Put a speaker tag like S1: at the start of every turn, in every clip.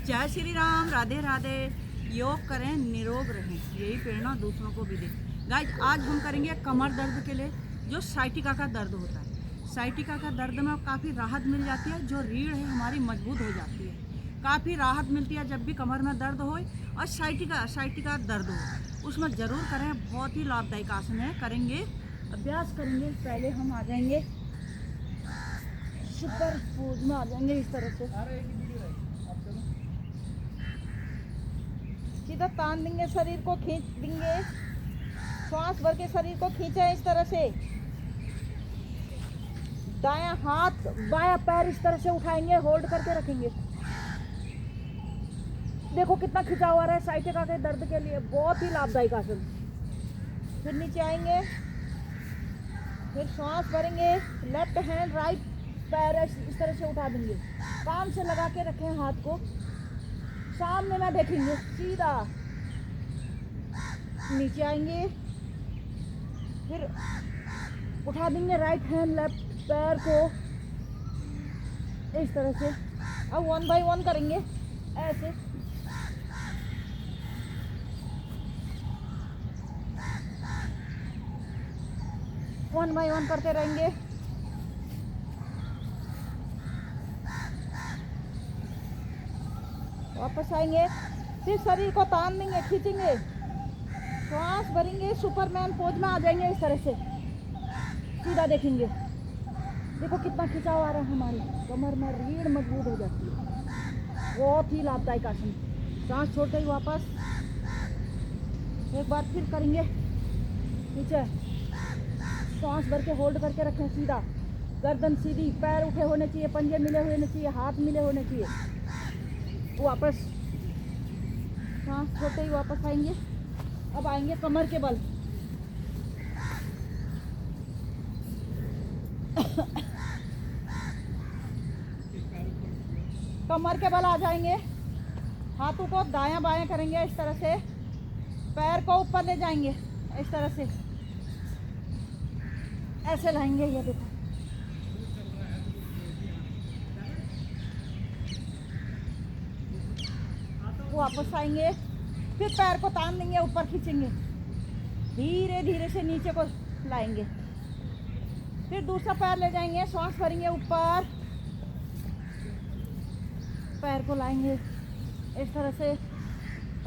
S1: जय श्री राम, राधे राधे। योग करें, निरोग रहें, यही प्रेरणा दूसरों को भी दें। गाइज, आज हम करेंगे कमर दर्द के लिए जो साइटिका का दर्द होता है। साइटिका का दर्द में काफ़ी राहत मिल जाती है। जो रीढ़ है हमारी मजबूत हो जाती है, काफ़ी राहत मिलती है जब भी कमर में दर्द हो और साइटिका दर्द हो, उसमें ज़रूर करें। बहुत ही लाभदायक आसन है। करेंगे, अभ्यास करेंगे। पहले हम आ जाएंगे सुपर पोज में, आ जाएंगे इस तरह से। सीधा तान देंगे, शरीर को खींच देंगे, श्वास भर के शरीर को खींचा है इस तरह से। दायां हाथ बायां पैर इस तरह से उठाएंगे, होल्ड करके रखेंगे। देखो कितना खिंचाव आ रहा है साइटिका के दर्द के लिए, बहुत ही लाभदायक आसन। फिर नीचे आएंगे, फिर श्वास भरेंगे, लेफ्ट हैंड राइट पैर इस तरह से उठा देंगे, कान से लगा के रखें हाथ को, सामने ना देखेंगे, सीधा नीचे आएंगे। फिर उठा देंगे राइट हैंड लेफ्ट पैर को इस तरह से। अब 1 बाय 1 करेंगे ऐसे। वन बाय वन करते रहेंगे। वापस आएंगे, फिर शरीर को तान देंगे, खींचेंगे, श्वास भरेंगे, सुपरमैन पोज में आ जाएंगे इस तरह से। सीधा देखेंगे, देखो कितना खिंचाव आ रहा है, हमारी कमर में रीढ़ मजबूत हो जाती है। बहुत ही लाभदायक आसन। सांस छोड़ते ही वापस एक बार फिर करेंगे। नीचे सांस भर के होल्ड करके रखें, सीधा गर्दन सीधी, पैर उठे होने चाहिए, पंजे मिले होने चाहिए, हाथ मिले होने चाहिए। वापस सांस छोड़ते ही वापस आएंगे। अब आएंगे कमर के बल। कमर के बल आ जाएंगे। हाथों को दायां बायां करेंगे इस तरह से, पैर को ऊपर ले जाएंगे इस तरह से, ऐसे लाएंगे। ये देखो, वापस आएंगे, फिर पैर को तान देंगे, ऊपर खींचेंगे, धीरे धीरे से नीचे को लाएंगे। फिर दूसरा पैर ले जाएंगे, श्वास भरेंगे, ऊपर पैर को लाएंगे इस तरह से।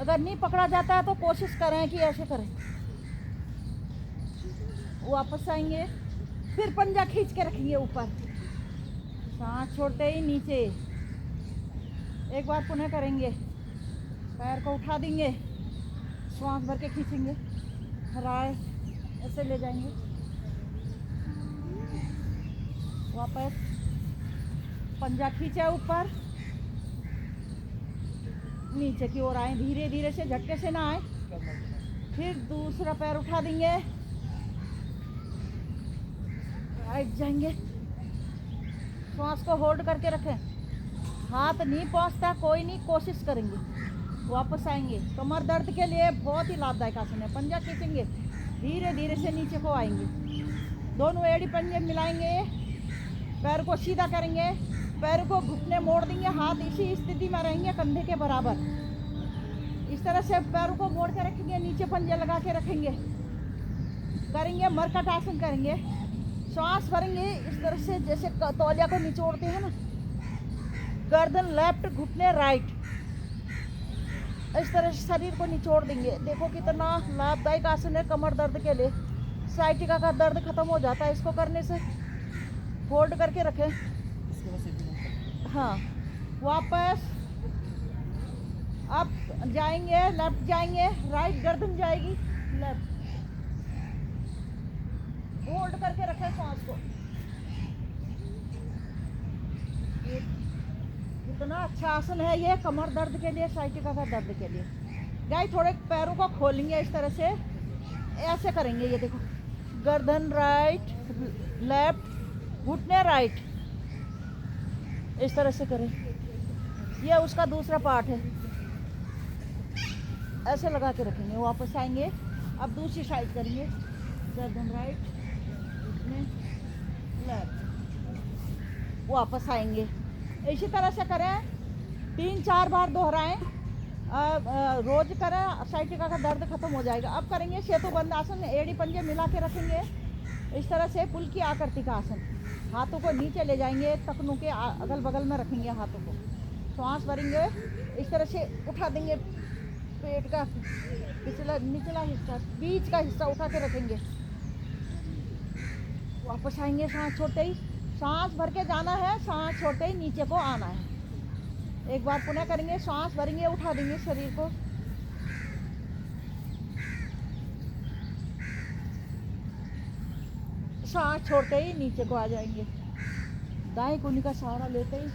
S1: अगर नहीं पकड़ा जाता है तो कोशिश करें कि ऐसे करें। वापस आएंगे, फिर पंजा खींच के रखेंगे ऊपर, सांस छोड़ते ही नीचे। एक बार पुनः करेंगे, पैर को उठा देंगे, श्वास भर के खींचेंगे, राइट ऐसे ले जाएंगे। वापस पंजा खींचा ऊपर, नीचे की ओर आए, धीरे धीरे से, झटके से ना आए। फिर दूसरा पैर उठा देंगे, राइट जाएंगे, श्वास को होल्ड करके रखें, हाथ नहीं पहुंचता कोई नहीं, कोशिश करेंगे। वापस आएंगे। कमर दर्द के लिए बहुत ही लाभदायक आसन है। पंजा खींचेंगे, धीरे धीरे से नीचे को आएंगे, दोनों एड़ी पंजे मिलाएंगे, पैर को सीधा करेंगे, पैर को घुटने मोड़ देंगे, हाथ इसी स्थिति में रहेंगे कंधे के बराबर। इस तरह से पैरों को मोड़ के रखेंगे, नीचे पंजे लगा के रखेंगे। करेंगे मरकट आसन करेंगे, श्वास भरेंगे इस तरह से, जैसे तौलिया को निचोड़ते हैं ना, गर्दन लेफ्ट, घुटने राइट, इस तरह से शरीर को निचोड़ देंगे। देखो कितना लाभदायक आसन है कमर दर्द के लिए। साइटिका का दर्द खत्म हो जाता है इसको करने से। होल्ड करके रखें। हाँ, वापस अब जाएंगे, लेफ्ट जाएंगे, राइट गर्दन जाएगी लेफ्ट, होल्ड करके रखें सांस को। इतना अच्छा आसन है ये कमर दर्द के लिए, साइटिका का दर्द के लिए। गाइस, थोड़े पैरों को खोलेंगे इस तरह से, ऐसे करेंगे। ये देखो, गर्दन राइट, लेफ्ट, घुटने राइट, इस तरह से करें। ये उसका दूसरा पार्ट है, ऐसे लगा के रखेंगे। वापस आएंगे, अब दूसरी साइड करेंगे, गर्दन राइट, घुटने लेफ्ट, वापस आएंगे। इसी तरह से करें 3-4 बार दोहराएं। रोज करें, साइटिका का दर्द खत्म हो जाएगा। अब करेंगे सेतुबंद आसन, एड़ी पंजे मिला के रखेंगे इस तरह से, पुल की आकृति का आसन। हाथों को नीचे ले जाएंगे, टखनों के अगल बगल में रखेंगे हाथों को, श्वास भरेंगे, इस तरह से उठा देंगे, पेट का पिछला निचला हिस्सा, बीच का हिस्सा उठा के रखेंगे। वापस आएंगे, सांस छोड़ते ही, सांस भर के जाना है, सांस छोड़ते ही नीचे को आना है। एक बार पुनः करेंगे, सांस भरेंगे, उठा देंगे शरीर को, सांस छोड़ते ही नीचे को आ जाएंगे। दाएं कोहनी का सहारा लेते ही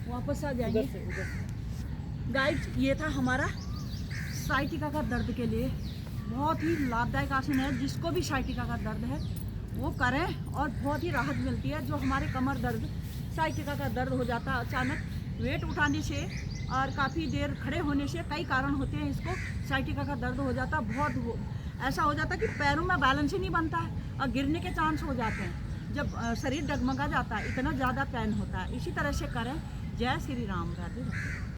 S1: वापस आ जाएंगे। गाइस, ये था हमारा साइटिका का दर्द के लिए बहुत ही लाभदायक आसन है। जिसको भी साइटिका का दर्द है वो करें और बहुत ही राहत मिलती है। जो हमारे कमर दर्द, साइटिका का दर्द हो जाता है अचानक वेट उठाने से और काफ़ी देर खड़े होने से, कई कारण होते हैं इसको, साइटिका का दर्द हो जाता बहुत ऐसा हो जाता है कि पैरों में बैलेंस ही नहीं बनता है और गिरने के चांस हो जाते हैं। जब शरीर डगमगा जाता है, इतना ज़्यादा पेन होता है। इसी तरह से करें। जय श्री राम, राधे राधे।